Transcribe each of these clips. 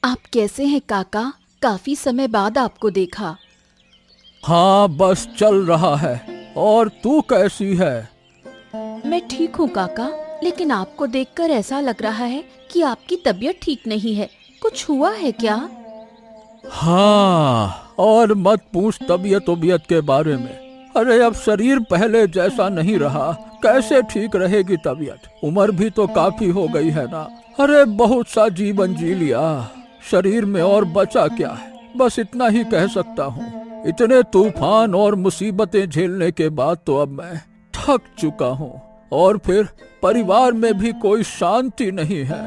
आप कैसे हैं काका? काफी समय बाद आपको देखा। हाँ, बस चल रहा है। और तू कैसी है? मैं ठीक हूँ काका, लेकिन आपको देखकर ऐसा लग रहा है कि आपकी तबीयत ठीक नहीं है। कुछ हुआ है क्या? हाँ, और मत पूछ तबीयत के बारे में। अरे अब शरीर पहले जैसा नहीं रहा, कैसे ठीक रहेगी तबीयत? उम्र भी तो काफी हो गई है ना। अरे बहुत सा जीवन जी लिया, शरीर में और बचा क्या है? बस इतना ही कह सकता हूँ। इतने तूफान और मुसीबतें झेलने के बाद तो अब मैं थक चुका हूँ, और फिर परिवार में भी कोई शांति नहीं है।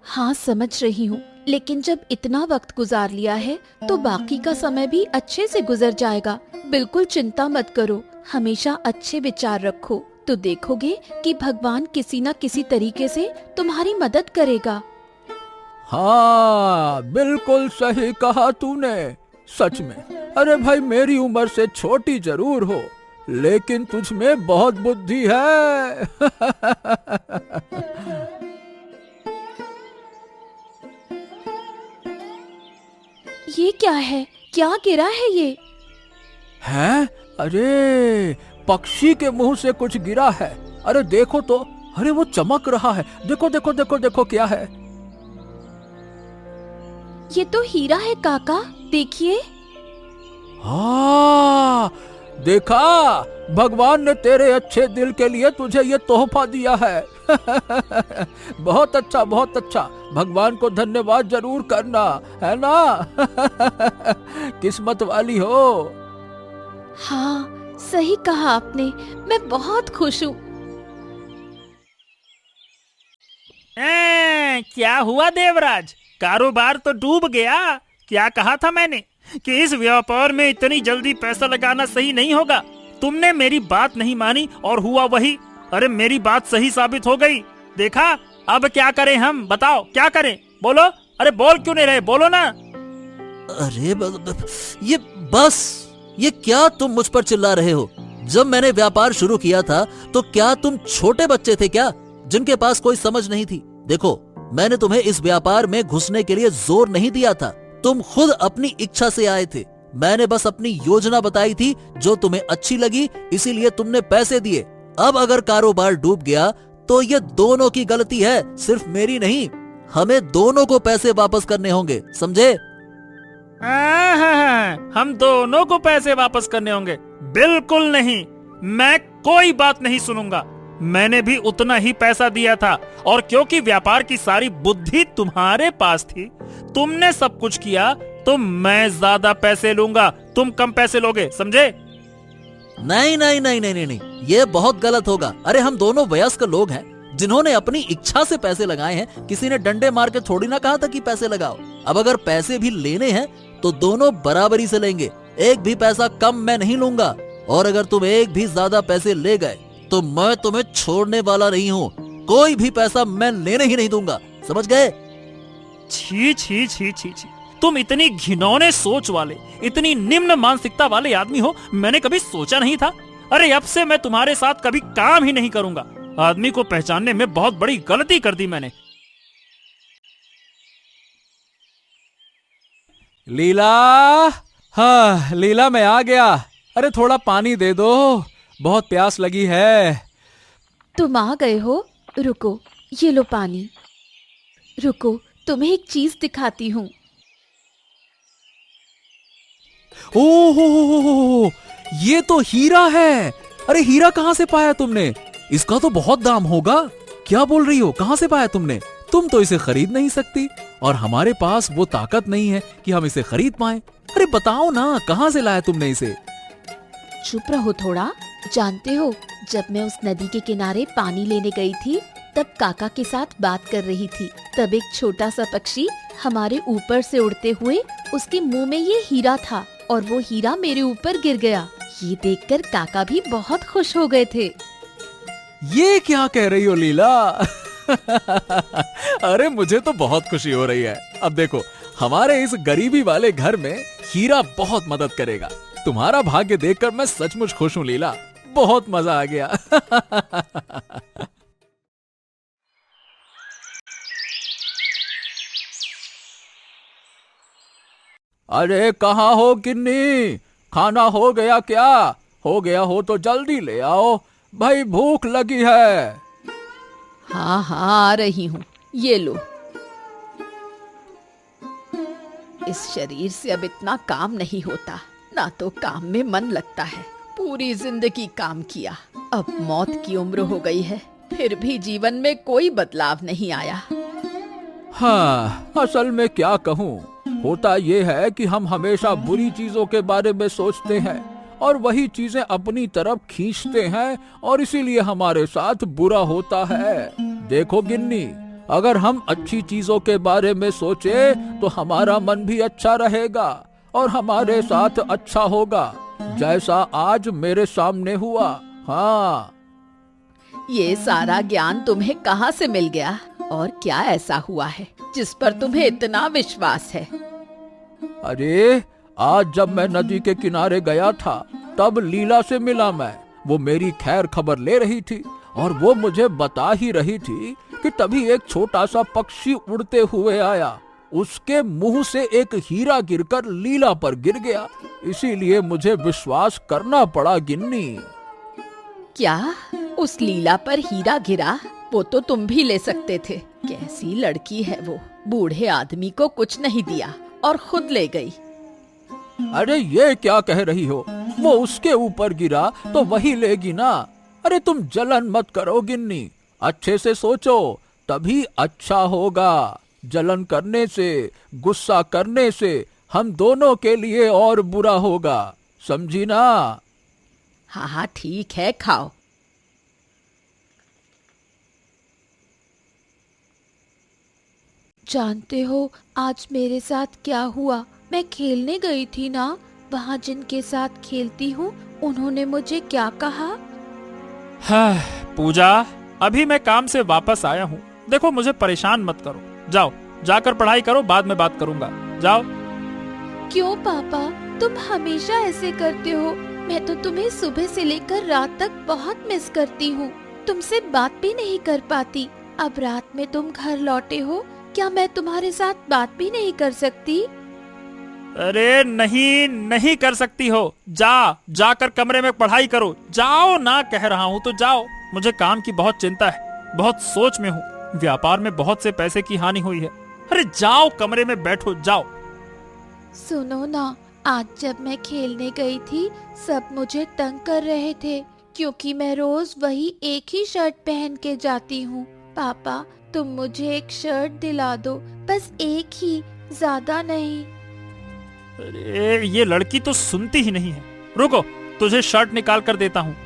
हाँ समझ रही हूँ, लेकिन जब इतना वक्त गुजार लिया है तो बाकी का समय भी अच्छे से गुजर जाएगा। बिल्कुल चिंता मत करो, हमेशा अच्छे विचार रखो, तो देखोगे कि भगवान किसी न किसी तरीके से तुम्हारी मदद करेगा। हाँ, बिल्कुल सही कहा तूने। सच में, अरे भाई मेरी उम्र से छोटी जरूर हो, लेकिन तुझ में बहुत बुद्धि है। ये क्या है? क्या गिरा है ये? हैं? अरे पक्षी के मुंह से कुछ गिरा है। अरे देखो तो, अरे वो चमक रहा है। देखो देखो देखो देखो क्या है? ये तो हीरा है काका, देखिए। हाँ, देखा, भगवान ने तेरे अच्छे दिल के लिए तुझे ये तोहफा दिया है। बहुत अच्छा, बहुत अच्छा। भगवान को धन्यवाद जरूर करना, है ना? किस्मत वाली हो। हाँ सही कहा आपने, मैं बहुत खुश हूँ। क्या हुआ देवराज? कारोबार तो डूब गया। क्या कहा था मैंने कि इस व्यापार में इतनी जल्दी पैसा लगाना सही नहीं होगा। तुमने मेरी बात नहीं मानी और हुआ वही। अरे मेरी बात सही साबित हो गई। देखा, अब क्या करें हम? बताओ क्या करें? बोलो। अरे बोल क्यों नहीं रहे? बोलो ना। अरे ये बस, ये क्या तुम मुझ पर चिल्ला रहे हो? जब मैंने व्यापार शुरू किया था तो क्या तुम छोटे बच्चे थे क्या, जिनके पास कोई समझ नहीं थी? देखो, मैंने तुम्हें इस व्यापार में घुसने के लिए जोर नहीं दिया था, तुम खुद अपनी इच्छा से आए थे। मैंने बस अपनी योजना बताई थी जो तुम्हें अच्छी लगी, इसीलिए तुमने पैसे दिए। अब अगर कारोबार डूब गया तो ये दोनों की गलती है, सिर्फ मेरी नहीं। हमें दोनों को पैसे वापस करने होंगे, समझे? हम दोनों को पैसे वापस करने होंगे? बिल्कुल नहीं, मैं कोई बात नहीं सुनूंगा। मैंने भी उतना ही पैसा दिया था, और क्योंकि व्यापार की सारी बुद्धि तुम्हारे पास थी, तुमने सब कुछ किया, तो मैं ज्यादा पैसे लूंगा, तुम कम पैसे लोगे, समझे? नहीं नहीं नहीं नहीं नहीं, ये बहुत गलत होगा। अरे हम दोनों वयस्क लोग हैं जिन्होंने अपनी इच्छा से पैसे लगाए हैं। किसी ने डंडे मार के थोड़ी ना कहा था कि पैसे लगाओ। अब अगर पैसे भी लेने हैं तो दोनों बराबरी से लेंगे, एक भी पैसा कम मैं नहीं लूंगा। और अगर तुम एक भी ज्यादा पैसे ले गए तो मैं तुम्हें छोड़ने वाला नहीं हूँ। कोई भी पैसा मैं लेने ही नहीं दूंगा, समझ गए? छी छी छी छी छी, तुम इतनी घिनौने सोच वाले, इतनी निम्न मानसिकता वाले आदमी हो, मैंने कभी सोचा नहीं था। अरे अब से मैं तुम्हारे साथ कभी काम ही नहीं करूंगा। आदमी को पहचानने में बहुत बड़ी गलती कर दी मैंने। लीला, हाँ लीला, मैं आ गया। अरे थोड़ा पानी दे दो, बहुत प्यास लगी है। तुम आ गए हो? रुको, ये लो पानी। रुको, तुम्हें एक चीज दिखाती हूँ। ओह, ये तो हीरा है। अरे हीरा कहाँ से पाया तुमने? इसका तो बहुत दाम होगा। क्या बोल रही हो? कहाँ से पाया तुमने? तुम तो इसे खरीद नहीं सकती, और हमारे पास वो ताकत नहीं है कि हम इसे खरीद पाएं। अरे बताओ ना, कहाँ से लाया तुमने इसे? चुप रहो थोड़ा। जानते हो, जब मैं उस नदी के किनारे पानी लेने गई थी, तब काका के साथ बात कर रही थी। तब एक छोटा सा पक्षी हमारे ऊपर से उड़ते हुए उसके मुंह में ये हीरा था, और वो हीरा मेरे ऊपर गिर गया। ये देखकर काका भी बहुत खुश हो गए थे। ये क्या कह रही हो लीला? अरे मुझे तो बहुत खुशी हो रही है। अब देखो, हमारे इस गरीबी वाले घर में हीरा बहुत मदद करेगा। तुम्हारा भाग्य देखकर मैं सचमुच खुश हूँ लीला, बहुत मजा आ गया। अरे कहाँ हो गिन्नी? खाना हो गया क्या? हो गया हो तो जल्दी ले आओ भाई, भूख लगी है। हाँ हाँ आ रही हूँ, ये लो। इस शरीर से अब इतना काम नहीं होता, ना तो काम में मन लगता है। पूरी जिंदगी काम किया, अब मौत की उम्र हो गई है, फिर भी जीवन में कोई बदलाव नहीं आया। हाँ, असल में क्या कहूँ, होता ये है कि हम हमेशा बुरी चीजों के बारे में सोचते हैं और वही चीजें अपनी तरफ खींचते हैं और इसीलिए हमारे साथ बुरा होता है। देखो गिन्नी, अगर हम अच्छी चीजों के बारे में सोचे तो हमारा मन भी अच्छा रहेगा और हमारे साथ अच्छा होगा, जैसा आज मेरे सामने हुआ। हाँ, ये सारा ज्ञान तुम्हें कहाँ से मिल गया और क्या ऐसा हुआ है जिस पर तुम्हें इतना विश्वास है? अरे आज जब मैं नदी के किनारे गया था तब लीला से मिला मैं। वो मेरी खैर खबर ले रही थी और वो मुझे बता ही रही थी कि तभी एक छोटा सा पक्षी उड़ते हुए आया। उसके मुंह से एक हीरा गिरकर लीला पर गिर गया, इसीलिए मुझे विश्वास करना पड़ा गिन्नी। क्या उस लीला पर हीरा गिरा? वो तो तुम भी ले सकते थे। कैसी लड़की है वो, बूढ़े आदमी को कुछ नहीं दिया और खुद ले गई। अरे ये क्या कह रही हो? वो उसके ऊपर गिरा तो वही लेगी ना। अरे तुम जलन मत करो गिन्नी, अच्छे से सोचो तभी अच्छा होगा। जलन करने से, गुस्सा करने से हम दोनों के लिए और बुरा होगा, समझी ना? हाँ हाँ ठीक है, खाओ। जानते हो आज मेरे साथ क्या हुआ? मैं खेलने गई थी ना, वहाँ जिनके साथ खेलती हूँ उन्होंने मुझे क्या कहा? हाँ, पूजा, अभी मैं काम से वापस आया हूँ। देखो मुझे परेशान मत करो, जाओ जाकर पढ़ाई करो, बाद में बात करूंगा, जाओ। क्यों पापा, तुम हमेशा ऐसे करते हो? मैं तो तुम्हें सुबह से लेकर रात तक बहुत मिस करती हूँ, तुमसे बात भी नहीं कर पाती। अब रात में तुम घर लौटे हो, क्या मैं तुम्हारे साथ बात भी नहीं कर सकती? अरे नहीं, नहीं कर सकती हो। जाकर कमरे में पढ़ाई करो, जाओ ना, कह रहा हूँ तो जाओ। मुझे काम की बहुत चिंता है, बहुत सोच में हूँ। व्यापार में बहुत से पैसे की हानि हुई है। अरे जाओ कमरे में बैठो, जाओ। सुनो ना, आज जब मैं खेलने गई थी सब मुझे तंग कर रहे थे, क्योंकि मैं रोज वही एक ही शर्ट पहन के जाती हूँ। पापा तुम मुझे एक शर्ट दिला दो, बस एक ही, ज्यादा नहीं। अरे ये लड़की तो सुनती ही नहीं है। रुको, तुझे शर्ट निकाल कर देता हूँ।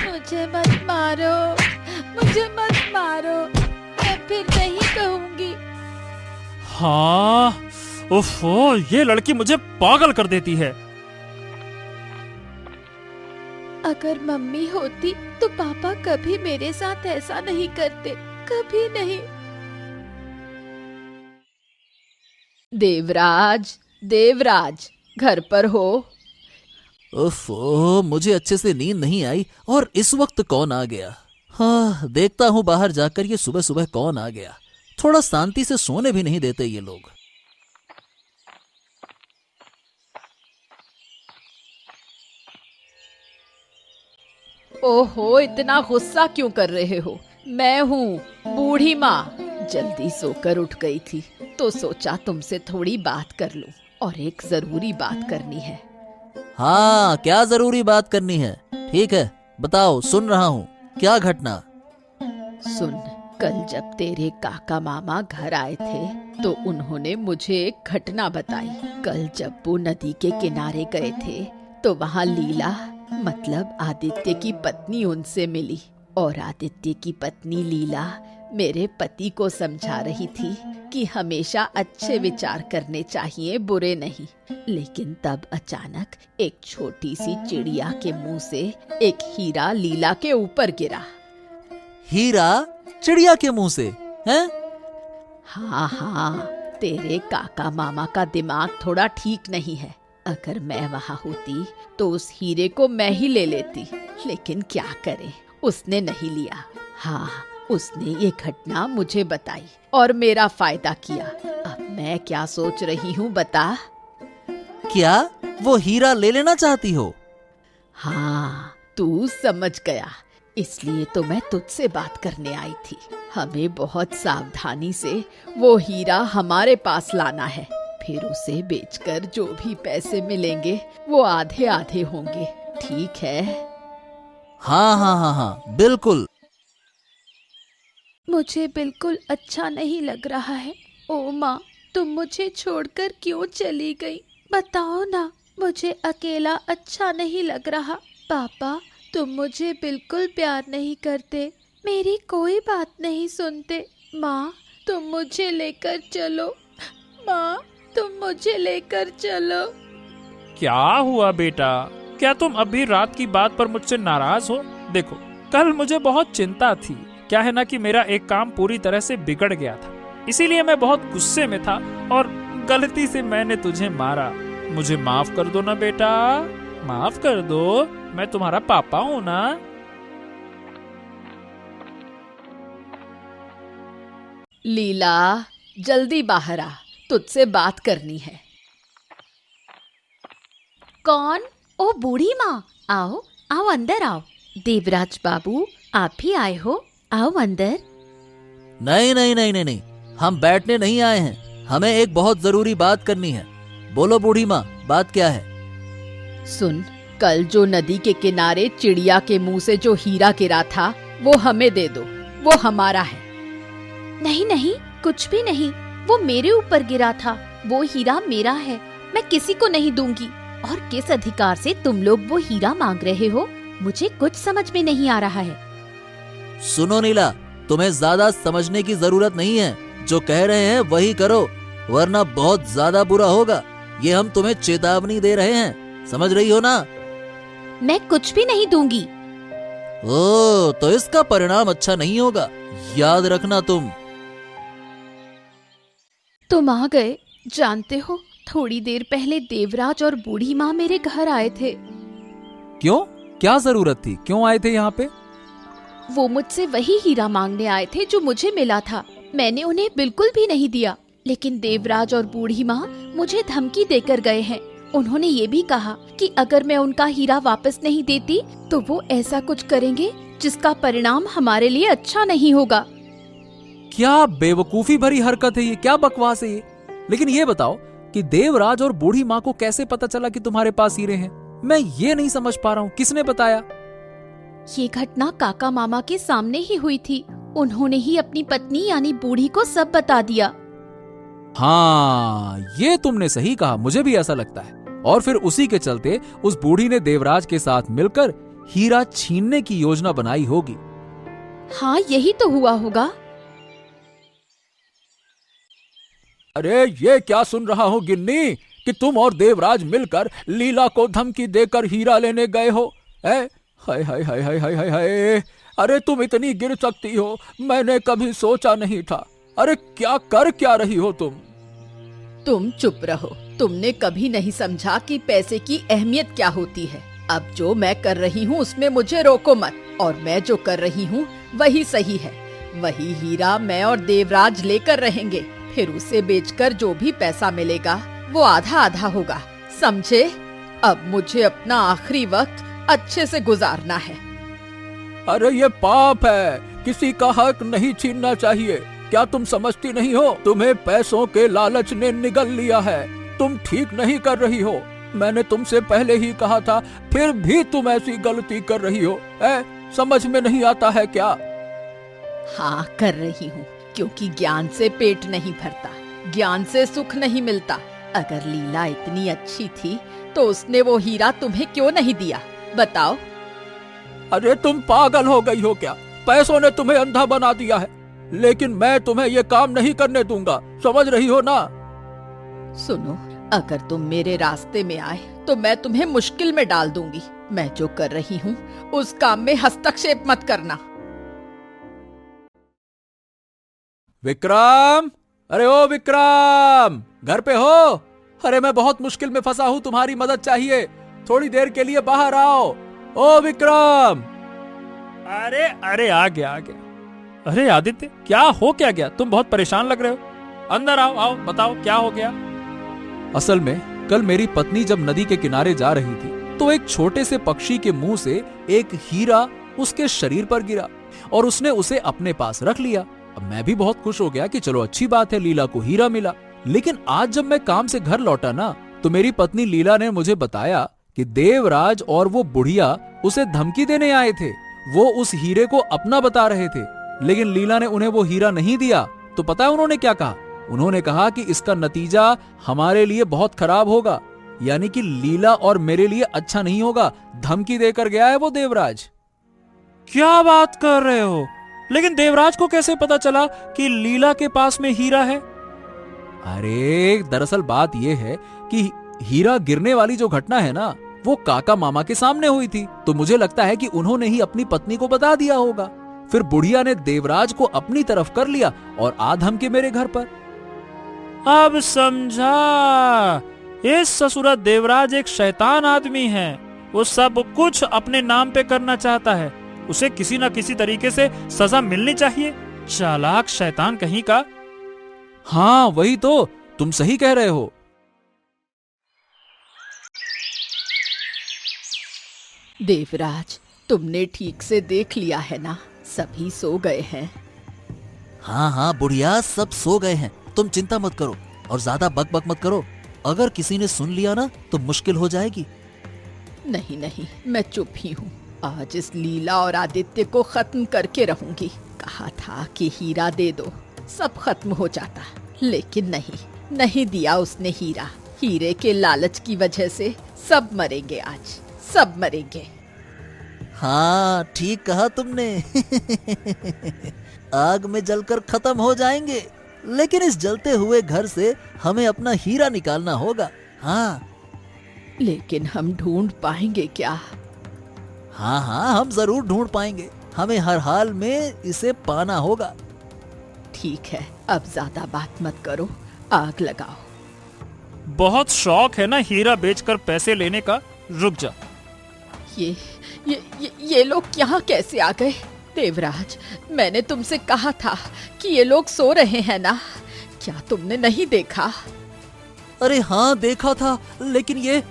मुझे मत मारो, मुझे मत मारो, मैं फिर नहीं कहूँगी। हाँ, ओफो, ये लड़की मुझे पागल कर देती है। अगर मम्मी होती तो पापा कभी मेरे साथ ऐसा नहीं करते, कभी नहीं। देवराज, देवराज, घर पर हो? ओफो, मुझे अच्छे से नींद नहीं आई और इस वक्त कौन आ गया? हाँ, देखता हूँ बाहर जाकर ये सुबह सुबह कौन आ गया। थोड़ा शांति से सोने भी नहीं देते ये लोग। ओहो, इतना गुस्सा क्यों कर रहे हो? मैं हूँ बूढ़ी माँ, जल्दी सोकर उठ गई थी तो सोचा तुमसे थोड़ी बात कर लूं, और एक जरूरी बात करनी है। हाँ, क्या जरूरी बात करनी है? ठीक है, बताओ, सुन रहा हूँ। क्या घटना? सुन, कल जब तेरे काका मामा घर आए थे तो उन्होंने मुझे एक घटना बताई। कल जब वो नदी के किनारे गए थे तो वहाँ लीला, मतलब आदित्य की पत्नी, उनसे मिली, और आदित्य की पत्नी लीला मेरे पति को समझा रही थी कि हमेशा अच्छे विचार करने चाहिए, बुरे नहीं। लेकिन तब अचानक एक छोटी सी चिड़िया के मुंह से एक हीरा लीला के ऊपर गिरा। हीरा चिड़िया के मुंह से? हैं? हाँ हाँ, तेरे काका मामा का दिमाग थोड़ा ठीक नहीं है। अगर मैं वहाँ होती तो उस हीरे को मैं ही ले लेती, लेकिन क्या करें, उसने नहीं लिया। हाँ, उसने ये घटना मुझे बताई और मेरा फायदा किया। अब मैं क्या सोच रही हूँ बता। क्या वो हीरा ले लेना चाहती हो? हाँ, तू समझ गया, इसलिए तो मैं तुझसे बात करने आई थी। हमें बहुत सावधानी से वो हीरा हमारे पास लाना है, फिर उसे बेचकर जो भी पैसे मिलेंगे वो आधे आधे होंगे, ठीक है? हाँ हाँ हाँ हाँ, बिल्कुल। मुझे बिल्कुल अच्छा नहीं लग रहा है। ओ माँ, तुम मुझे छोड़कर क्यों चली गई? बताओ ना, मुझे अकेला अच्छा नहीं लग रहा। पापा, तुम मुझे बिल्कुल प्यार नहीं करते, मेरी कोई बात नहीं सुनते। माँ, तुम मुझे लेकर चलो। माँ, तुम मुझे लेकर चलो। क्या हुआ बेटा? क्या तुम अभी रात की बात पर मुझसे नाराज हो? देखो, कल मुझे बहुत चिंता थी। क्या है ना कि मेरा एक काम पूरी तरह से बिगड़ गया था, इसीलिए मैं बहुत गुस्से में था और गलती से मैंने तुझे मारा। मुझे माफ कर दो ना बेटा, माफ कर दो, मैं तुम्हारा पापा हूँ ना। लीला, जल्दी बाहर आ, तुझसे बात करनी है। कौन? ओ बूढ़ी माँ, आओ आओ अंदर आओ। देवराज बाबू, आप ही आए हो, आओ अंदर। नहीं नहीं नहीं नहीं नहीं, हम बैठने नहीं आए हैं, हमें एक बहुत जरूरी बात करनी है। बोलो बूढ़ी माँ, बात क्या है? सुन, कल जो नदी के किनारे चिड़िया के मुंह से जो हीरा गिरा था वो हमें दे दो, वो हमारा है। नहीं नहीं, कुछ भी नहीं, वो मेरे ऊपर गिरा था, वो हीरा मेरा है, मैं किसी को नहीं दूंगी। और किस अधिकार से तुम लोग वो हीरा मांग रहे हो, मुझे कुछ समझ में नहीं आ रहा है। सुनो नीला, तुम्हें ज्यादा समझने की जरूरत नहीं है, जो कह रहे हैं वही करो, वरना बहुत ज्यादा बुरा होगा। ये हम तुम्हें चेतावनी दे रहे हैं, समझ रही हो ना? मैं कुछ भी नहीं दूंगी। ओ, तो इसका परिणाम अच्छा नहीं होगा, याद रखना तुम। तुम आ गए। जानते हो, थोड़ी देर पहले देवराज और बूढ़ी माँ मेरे घर आए थे। क्यों? क्या जरूरत थी? क्यों आए थे यहाँ पे? वो मुझसे वही हीरा मांगने आए थे जो मुझे मिला था। मैंने उन्हें बिल्कुल भी नहीं दिया, लेकिन देवराज और बूढ़ी माँ मुझे धमकी देकर गए हैं। उन्होंने ये भी कहा कि अगर मैं उनका हीरा वापस नहीं देती तो वो ऐसा कुछ करेंगे जिसका परिणाम हमारे लिए अच्छा नहीं होगा। क्या बेवकूफी भरी हरकत है ये, क्या बकवास है ये। लेकिन ये बताओ कि देवराज और बूढ़ी माँ को कैसे पता चला कि तुम्हारे पास हीरे हैं? मैं ये नहीं समझ पा रहा हूँ, किसने बताया? ये घटना काका मामा के सामने ही हुई थी। उन्होंने ही अपनी पत्नी यानी बूढ़ी को सब बता दिया। हाँ, ये तुमने सही कहा, मुझे भी ऐसा लगता है। और फिर उसी के चलते उस बूढ़ी ने देवराज के साथ मिलकर हीरा छीनने की योजना बनाई होगी। हाँ, यही तो हुआ होगा। अरे ये क्या सुन रहा हूँ गिन्नी, कि तुम और देवराज मिलकर लीला को धमकी देकर हीरा लेने गए हो? हाय हाय हाय हाय हाय हाय हाय, अरे तुम इतनी गिर सकती हो, मैंने कभी सोचा नहीं था। अरे क्या रही हो तुम? तुम चुप रहो, तुमने कभी नहीं समझा कि पैसे की अहमियत क्या होती है। अब जो मैं कर रही हूँ उसमें मुझे रोको मत, और मैं जो कर रही हूँ वही सही है। वही हीरा मैं और देवराज लेकर रहेंगे, फिर उसे बेचकर जो भी पैसा मिलेगा वो आधा आधा होगा, समझे? अब मुझे अपना आखिरी वक्त अच्छे से गुजारना है। अरे ये पाप है, किसी का हक नहीं छीनना चाहिए। क्या तुम समझती नहीं हो? तुम्हें पैसों के लालच ने निगल लिया है, तुम ठीक नहीं कर रही हो। मैंने तुमसे पहले ही कहा था, फिर भी तुम ऐसी गलती कर रही हो। समझ में नहीं आता है क्या? हाँ, कर रही हूँ, क्योंकि ज्ञान से पेट नहीं भरता, ज्ञान से सुख नहीं मिलता। अगर लीला इतनी अच्छी थी तो उसने वो हीरा तुम्हें क्यों नहीं दिया, बताओ? अरे तुम पागल हो गई हो क्या? पैसों ने तुम्हें अंधा बना दिया है, लेकिन मैं तुम्हें ये काम नहीं करने दूंगा, समझ रही हो ना? सुनो, अगर तुम मेरे रास्ते में आए तो मैं तुम्हें मुश्किल में डाल दूंगी। मैं जो कर रही हूँ उस काम में हस्तक्षेप मत करना। विक्रम, अरे ओ विक्रम, घर पे हो? अरे मैं बहुत मुश्किल में फंसा हूँ, तुम्हारी मदद चाहिए, थोड़ी देर के लिए बाहर आओ। ओ विक्रम! अरे अरे, आ गया। अरे आदित्य, क्या हो क्या गया? तुम बहुत परेशान लग रहे हो। अंदर आओ, आओ बताओ क्या हो गया। असल में कल मेरी पत्नी जब नदी के किनारे जा रही थी तो एक छोटे से पक्षी के मुंह से एक हीरा उसके शरीर पर गिरा और उसने उसे अपने पास रख लिया। अब मैं भी बहुत खुश हो गया कि चलो अच्छी बात है, लीला को हीरा मिला। लेकिन आज जब मैं काम से घर लौटा ना, तो मेरी पत्नी लीला ने मुझे बताया कि देवराज और वो बुढ़िया उसे धमकी देने आए थे। वो उस हीरे को अपना बता रहे थे, लेकिन लीला ने उन्हें वो हीरा नहीं दिया। तो पता है उन्होंने क्या कहा? उन्होंने कहा कि इसका नतीजा हमारे लिए बहुत खराब होगा, यानी कि लीला और मेरे लिए अच्छा नहीं होगा। धमकी देकर गया है वो देवराज। क्या बात कर रहे हो? लेकिन देवराज को कैसे पता चला कि लीला के पास में हीरा है? अरे दरअसल बात यह है कि हीरा गिरने वाली जो घटना है ना, वो काका मामा के सामने हुई थी। तो मुझे लगता है कि उन्होंने ही अपनी पत्नी को बता दिया होगा। फिर बुढ़िया ने देवराज को अपनी तरफ कर लिया और आ धमके मेरे घर पर। अब समझा, इस ससुरा देवराज एक शैतान आदमी है। वो सब कुछ अपने नाम पे करना चाहता है। उसे किसी न किसी तरीके से सजा मिलनी चाहिए। चालाक शैतान कहीं का। हाँ वही तो, तुम सही कह रहे हो। देवराज, तुमने ठीक से देख लिया है ना? सभी सो गए हैं। हाँ हाँ बुढ़िया, सब सो गए हैं, तुम चिंता मत करो और ज्यादा बक मत करो। अगर किसी ने सुन लिया ना तो मुश्किल हो जाएगी। नहीं नहीं, मैं चुप ही हूँ। आज इस लीला और आदित्य को खत्म करके रहूंगी। कहा था कि हीरा दे दो, सब खत्म हो जाता, लेकिन नहीं दिया उसने हीरा। हीरे के लालच की वजह से सब मरेंगे, आज सब मरेंगे। हाँ ठीक कहा तुमने। आग में जलकर खत्म हो जाएंगे, लेकिन इस जलते हुए घर से हमें अपना हीरा निकालना होगा। हाँ लेकिन हम ढूंढ पाएंगे क्या? हाँ हम जरूर ढूंढ पाएंगे। हमें हर हाल में इसे पाना होगा। ठीक है, अब ज्यादा बात मत करो, आग लगाओ। बहुत शौक है ना हीरा बेचकर पैसे लेने का। रुक जा। ये लोग यहाँ कैसे आ गए? देवराज, मैंने तुमसे कहा था कि ये लोग सो रहे हैं ना, क्या तुमने नहीं देखा? अरे हाँ देखा था, लेकिन ये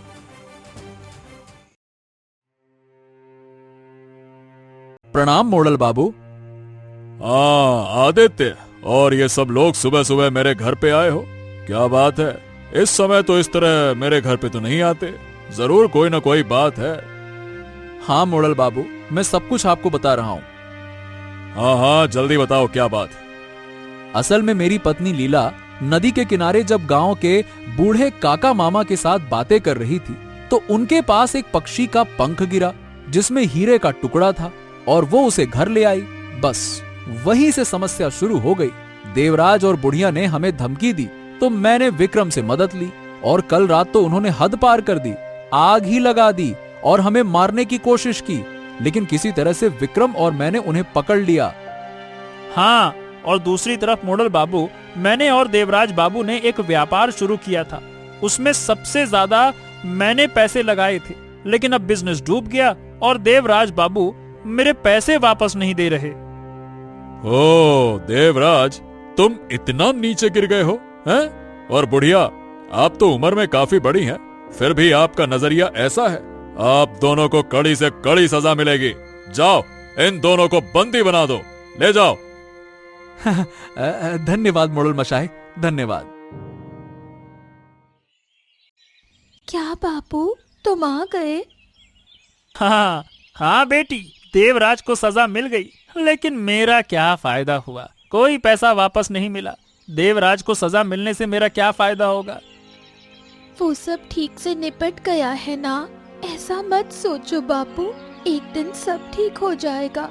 प्रणाम मोड़ल बाबू। हाँ आदित्य, और ये सब लोग सुबह सुबह मेरे घर पे आए हो, क्या बात है? इस समय तो इस तरह मेरे घर पे तो नहीं आते, जरूर कोई ना कोई बात है। हाँ मोड़ल बाबू, मैं सब कुछ आपको बता रहा हूँ। हाँ जल्दी बताओ क्या बात। असल में मेरी पत्नी लीला नदी के किनारे जब गांव के बूढ़े काका मामा के साथ बातें कर रही थी, तो उनके पास एक पक्षी का पंख गिरा जिसमें हीरे का टुकड़ा था, और वो उसे घर ले आई। बस वहीं से समस्या शुरू हो गई। देवराज और बुढ़िया ने हमें धमकी दी, तो मैंने विक्रम से मदद ली, और कल रात तो उन्होंने हद पार कर दी, आग ही लगा दी और हमें मारने की कोशिश की। लेकिन किसी तरह से विक्रम और मैंने उन्हें पकड़ लिया। हाँ, और दूसरी तरफ मोड़ल बाबू, मैंने और देवराज बाबू ने एक व्यापार शुरू किया था। उसमें सबसे ज्यादा मैंने पैसे लगाए थे, लेकिन अब बिजनेस डूब गया और देवराज बाबू मेरे पैसे वापस नहीं दे रहे। ओ देवराज, तुम इतना नीचे गिर गए हो हैं? और बुढ़िया, आप तो उम्र में काफी बड़ी हैं, फिर भी आपका नजरिया ऐसा है। आप दोनों को कड़ी से कड़ी सजा मिलेगी। जाओ, इन दोनों को बंदी बना दो, ले जाओ। धन्यवाद मोड़ल मशाई, धन्यवाद। क्या बापू, तुम आ गए? हाँ बेटी, देवराज को सजा मिल गई, लेकिन मेरा क्या फायदा हुआ? कोई पैसा वापस नहीं मिला। देवराज को सजा मिलने से मेरा क्या फायदा होगा? वो सब ठीक से निपट गया है ना, ऐसा मत सोचो बापू, एक दिन सब ठीक हो जाएगा।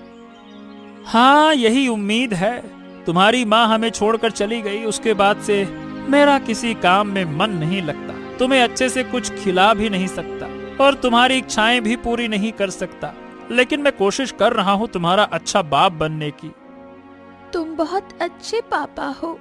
हाँ यही उम्मीद है। तुम्हारी माँ हमें छोड़कर चली गई, उसके बाद से मेरा किसी काम में मन नहीं लगता। तुम्हें अच्छे से कुछ खिला भी नहीं सकता और तुम्हारी इच्छाएं भी पूरी नहीं कर सकता, लेकिन मैं कोशिश कर रहा हूँ तुम्हारा अच्छा बाप बनने की। तुम बहुत अच्छे पापा हो।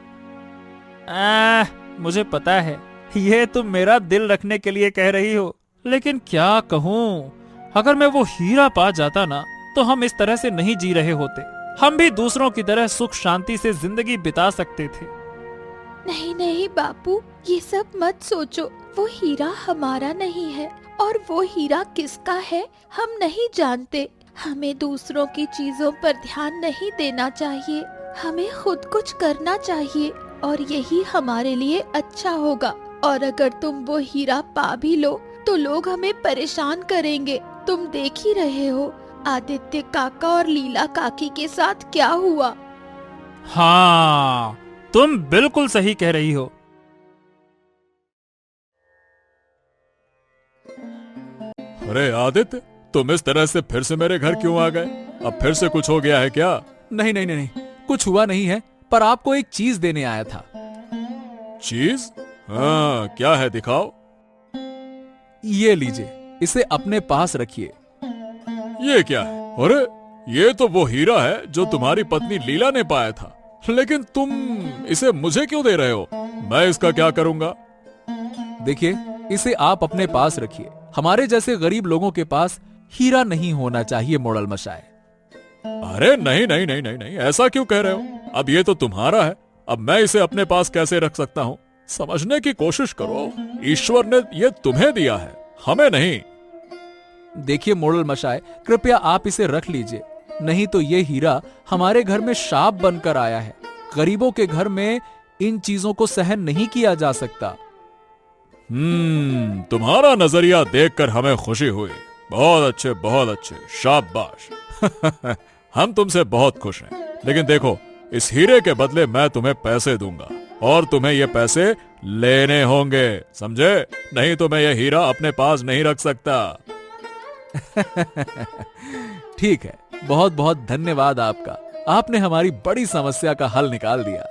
मुझे पता है ये तुम मेरा दिल रखने के लिए कह रही हो, लेकिन क्या कहूँ, अगर मैं वो हीरा पा जाता ना, तो हम इस तरह से नहीं जी रहे होते। हम भी दूसरों की तरह सुख शांति से जिंदगी बिता सकते थे। नहीं नहीं बापू, ये सब मत सोचो। वो हीरा हमारा नहीं है और वो हीरा किसका है हम नहीं जानते। हमें दूसरों की चीजों पर ध्यान नहीं देना चाहिए। हमें खुद कुछ करना चाहिए और यही हमारे लिए अच्छा होगा। और अगर तुम वो हीरा पा भी लो तो लोग हमें परेशान करेंगे। तुम देख ही रहे हो आदित्य काका और लीला काकी के साथ क्या हुआ। हाँ, तुम बिल्कुल सही कह रही हो। अरे आदित्य, तुम इस तरह से फिर से मेरे घर क्यों आ गए? अब फिर से कुछ हो गया है क्या? नहीं नहीं नहीं, कुछ हुआ नहीं है, पर आपको एक चीज देने आया था। चीज? हाँ, क्या है, दिखाओ। ये लीजिए, इसे अपने पास रखिए। ये क्या है? अरे, ये तो वो हीरा है जो तुम्हारी पत्नी लीला ने पाया था। लेकिन तुम इसे मुझे क्यों दे रहे हो? मैं इसका क्या करूंगा? देखिए, इसे आप अपने पास रखिए। हमारे जैसे गरीब लोगों के पास हीरा नहीं होना चाहिए मोड़ल मशाए। अरे नहीं नहीं नहीं नहीं नहीं, ऐसा क्यों कह रहे हो? अब ये तो तुम्हारा है, अब मैं इसे अपने पास कैसे रख सकता हूँ? समझने की कोशिश करो, ईश्वर ने ये तुम्हें दिया है, हमें नहीं। देखिए मोड़ल मशाए, कृपया आप इसे रख लीजिए, नहीं तो ये हीरा हमारे घर में शाप बनकर आया है। गरीबों के घर में इन चीजों को सहन नहीं किया जा सकता। तुम्हारा नजरिया देखकर हमें खुशी हुई। बहुत अच्छे, शाबाश। हम तुमसे बहुत खुश हैं। लेकिन देखो, इस हीरे के बदले मैं तुम्हें पैसे दूंगा और तुम्हें ये पैसे लेने होंगे, समझे? नहीं तो मैं ये हीरा अपने पास नहीं रख सकता। ठीक है, बहुत बहुत धन्यवाद आपका। आपने हमारी बड़ी समस्या का हल निकाल दिया।